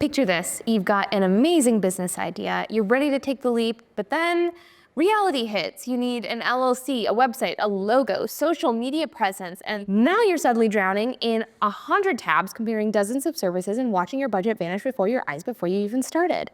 Picture this, you've got an amazing business idea, you're ready to take the leap, but then reality hits. You need an LLC, a website, a logo, social media presence, and now you're suddenly drowning in 100 tabs comparing dozens of services and watching your budget vanish before your eyes before you even started.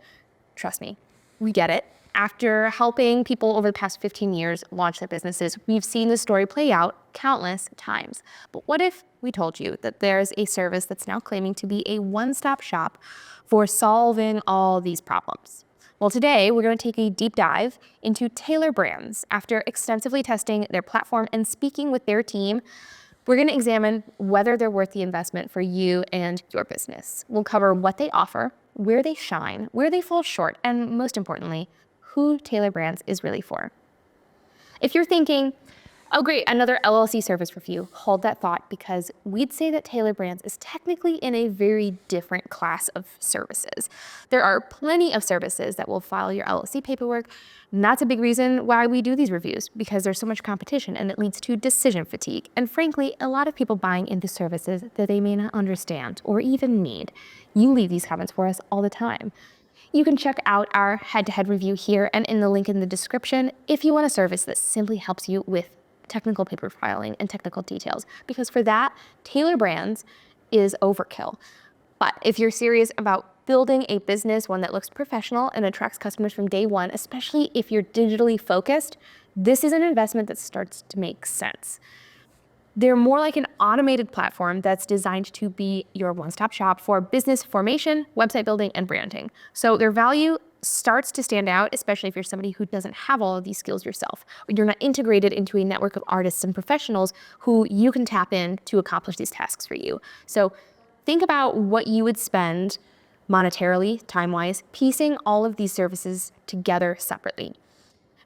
Trust me, we get it. After helping people over the past 15 years launch their businesses, we've seen the story play out countless times. But what if we told you that there's a service that's now claiming to be a one-stop shop for solving all these problems? Well, today we're going to take a deep dive into Tailor Brands. After extensively testing their platform and speaking with their team, we're going to examine whether they're worth the investment for you and your business. We'll cover what they offer, where they shine, where they fall short, and most importantly, who Tailor Brands is really for. If you're thinking, oh great, another LLC service review, hold that thought, because we'd say that Tailor Brands is technically in a very different class of services. There are plenty of services that will file your LLC paperwork, and that's a big reason why we do these reviews, because there's so much competition and it leads to decision fatigue, and frankly, a lot of people buying into services that they may not understand or even need. You leave these comments for us all the time. You can check out our head-to-head review here and in the link in the description if you want a service that simply helps you with technical paper filing and technical details, because for that, Tailor Brands is overkill. But if you're serious about building a business, one that looks professional and attracts customers from day one, especially if you're digitally focused, this is an investment that starts to make sense. They're more like an automated platform that's designed to be your one-stop shop for business formation, website building, and branding. So their value starts to stand out, especially if you're somebody who doesn't have all of these skills yourself, or you're not integrated into a network of artists and professionals who you can tap in to accomplish these tasks for you. So think about what you would spend monetarily, time-wise, piecing all of these services together separately.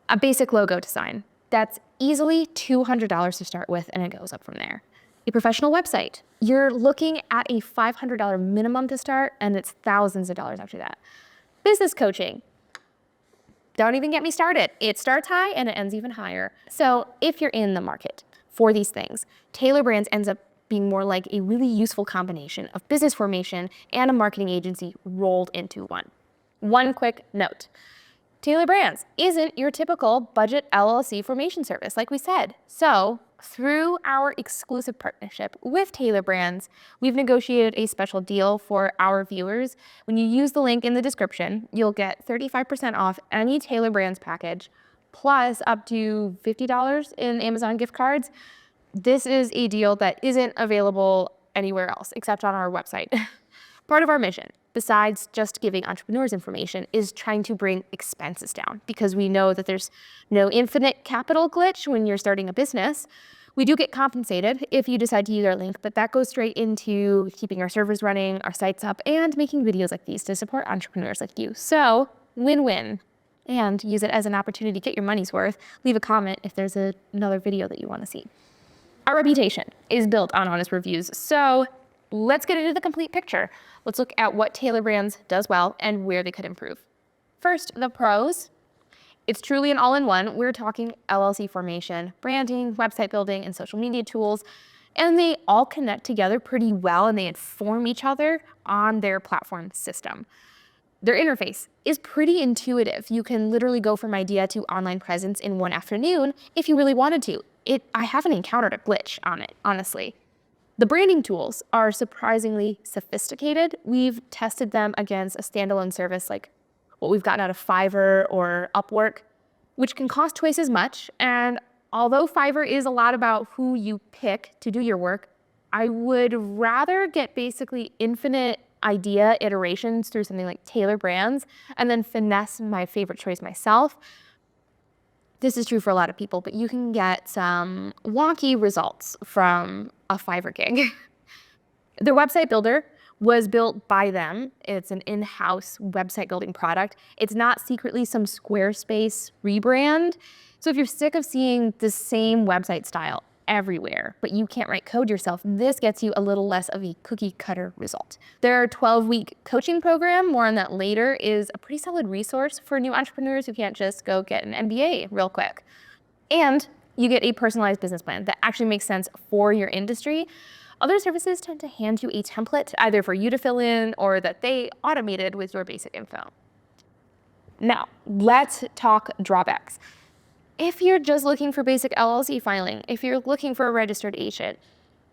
A basic logo design. That's easily $200 to start with, and it goes up from there. A professional website. You're looking at a $500 minimum to start, and it's thousands of dollars after that. Business coaching. Don't even get me started. It starts high and it ends even higher. So if you're in the market for these things, Tailor Brands ends up being more like a really useful combination of business formation and a marketing agency rolled into one. One quick note. Tailor Brands isn't your typical budget LLC formation service, like we said. So through our exclusive partnership with Tailor Brands, we've negotiated a special deal for our viewers. When you use the link in the description, you'll get 35% off any Tailor Brands package, plus up to $50 in Amazon gift cards. This is a deal that isn't available anywhere else except on our website. Part of our mission, besides just giving entrepreneurs information, is trying to bring expenses down, because we know that there's no infinite capital glitch when you're starting a business. We do get compensated if you decide to use our link, but that goes straight into keeping our servers running, our sites up, and making videos like these to support entrepreneurs like you. So win-win. And use it as an opportunity to get your money's worth. Leave a comment if there's another video that you want to see. Our reputation is built on honest reviews, so let's get into the complete picture. Let's look at what Tailor Brands does well and where they could improve. First, the pros. It's truly an all-in-one. We're talking LLC formation, branding, website building, and social media tools, and they all connect together pretty well, and they inform each other on their platform system. Their interface is pretty intuitive. You can literally go from idea to online presence in one afternoon if you really wanted to. I haven't encountered a glitch on it, honestly. The branding tools are surprisingly sophisticated. We've tested them against a standalone service like what we've gotten out of Fiverr or Upwork, which can cost twice as much. And although Fiverr is a lot about who you pick to do your work, I would rather get basically infinite idea iterations through something like Tailor Brands and then finesse my favorite choice myself. This is true for a lot of people, but you can get some wonky results from a Fiverr gig. Their website builder was built by them. It's an in-house website building product. It's not secretly some Squarespace rebrand. So if you're sick of seeing the same website style everywhere, but you can't write code yourself, this gets you a little less of a cookie cutter result. Their 12-week coaching program, more on that later, is a pretty solid resource for new entrepreneurs who can't just go get an MBA real quick. And you get a personalized business plan that actually makes sense for your industry. Other services tend to hand you a template either for you to fill in or that they automated with your basic info. Now, let's talk drawbacks. If you're just looking for basic LLC filing, if you're looking for a registered agent,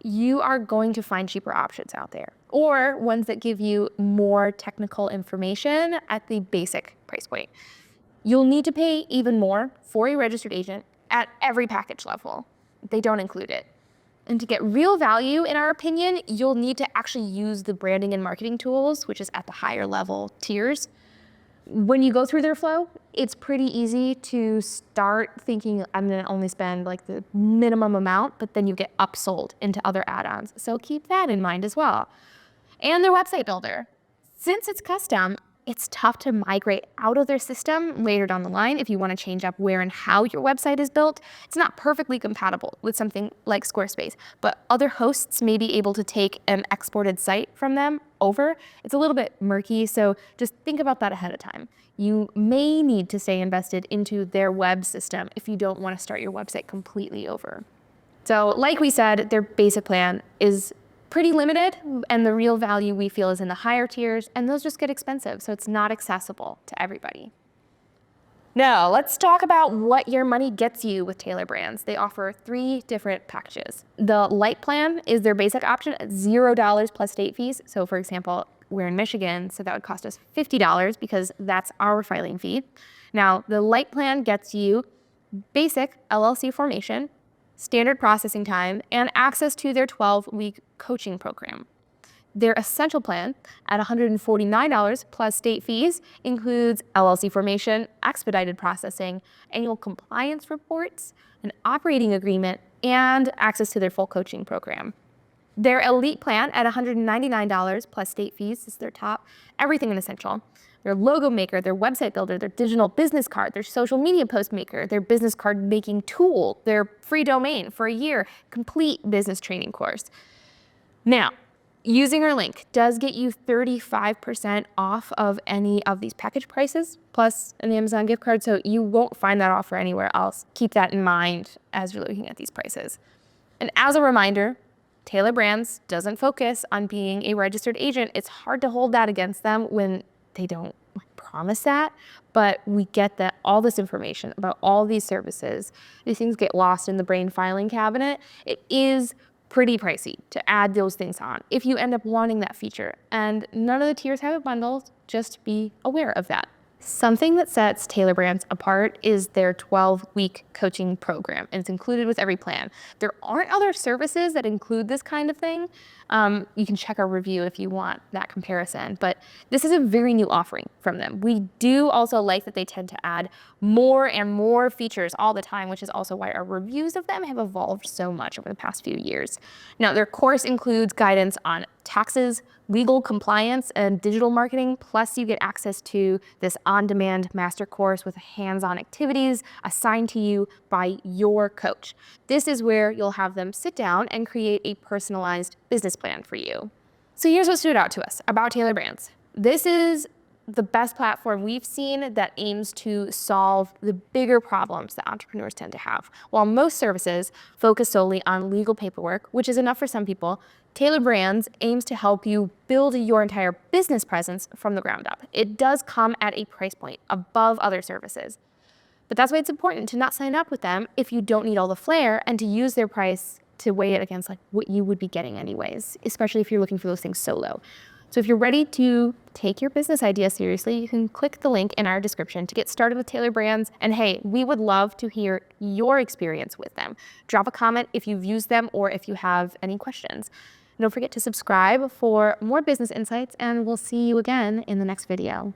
you are going to find cheaper options out there, or ones that give you more technical information at the basic price point. You'll need to pay even more for a registered agent at every package level. They don't include it. And to get real value, in our opinion, you'll need to actually use the branding and marketing tools, which is at the higher level tiers. When you go through their flow, it's pretty easy to start thinking, I'm gonna only spend like the minimum amount, but then you get upsold into other add-ons. So keep that in mind as well. And their website builder. Since it's custom, it's tough to migrate out of their system later down the line if you want to change up where and how your website is built. It's not perfectly compatible with something like Squarespace, but other hosts may be able to take an exported site from them over. It's a little bit murky, so just think about that ahead of time. You may need to stay invested into their web system if you don't want to start your website completely over. So like we said, their basic plan is pretty limited, and the real value we feel is in the higher tiers, and those just get expensive, so it's not accessible to everybody. Now, let's talk about what your money gets you with Tailor Brands. They offer 3 different packages. The light plan is their basic option at $0 plus state fees. So for example, we're in Michigan, so that would cost us $50 because that's our filing fee. Now, the light plan gets you basic LLC formation, standard processing time, and access to their 12-week coaching program. Their essential plan at $149 plus state fees includes LLC formation, expedited processing, annual compliance reports, an operating agreement, and access to their full coaching program. Their elite plan at $199 plus state fees is their top, everything in essential. Their logo maker, their website builder, their digital business card, their social media post maker, their business card making tool, their free domain for a year, complete business training course. Now, using our link does get you 35% off of any of these package prices, plus an Amazon gift card, so you won't find that offer anywhere else. Keep that in mind as you're looking at these prices. And as a reminder, Tailor Brands doesn't focus on being a registered agent. It's hard to hold that against them when they don't promise that, but we get that all this information about all these services, these things get lost in the brain filing cabinet. It is pretty pricey to add those things on if you end up wanting that feature. And none of the tiers have it bundled, just be aware of that. Something that sets Tailor Brands apart is their 12-week coaching program, and it's included with every plan. There aren't other services that include this kind of thing. You can check our review if you want that comparison, but this is a very new offering from them. We do also like that they tend to add more and more features all the time, which is also why our reviews of them have evolved so much over the past few years. Now, their course includes guidance on taxes, legal compliance, and digital marketing, plus you get access to this on-demand master course with hands-on activities assigned to you by your coach. This is where you'll have them sit down and create a personalized business plan for you. So here's what stood out to us about Tailor Brands. This is the best platform we've seen that aims to solve the bigger problems that entrepreneurs tend to have. While most services focus solely on legal paperwork, which is enough for some people, Tailor Brands aims to help you build your entire business presence from the ground up. It does come at a price point above other services. But that's why it's important to not sign up with them if you don't need all the flair, and to use their price to weigh it against like what you would be getting anyways, especially if you're looking for those things solo. So if you're ready to take your business idea seriously, you can click the link in our description to get started with Tailor Brands. And hey, we would love to hear your experience with them. Drop a comment if you've used them or if you have any questions. And don't forget to subscribe for more business insights, and we'll see you again in the next video.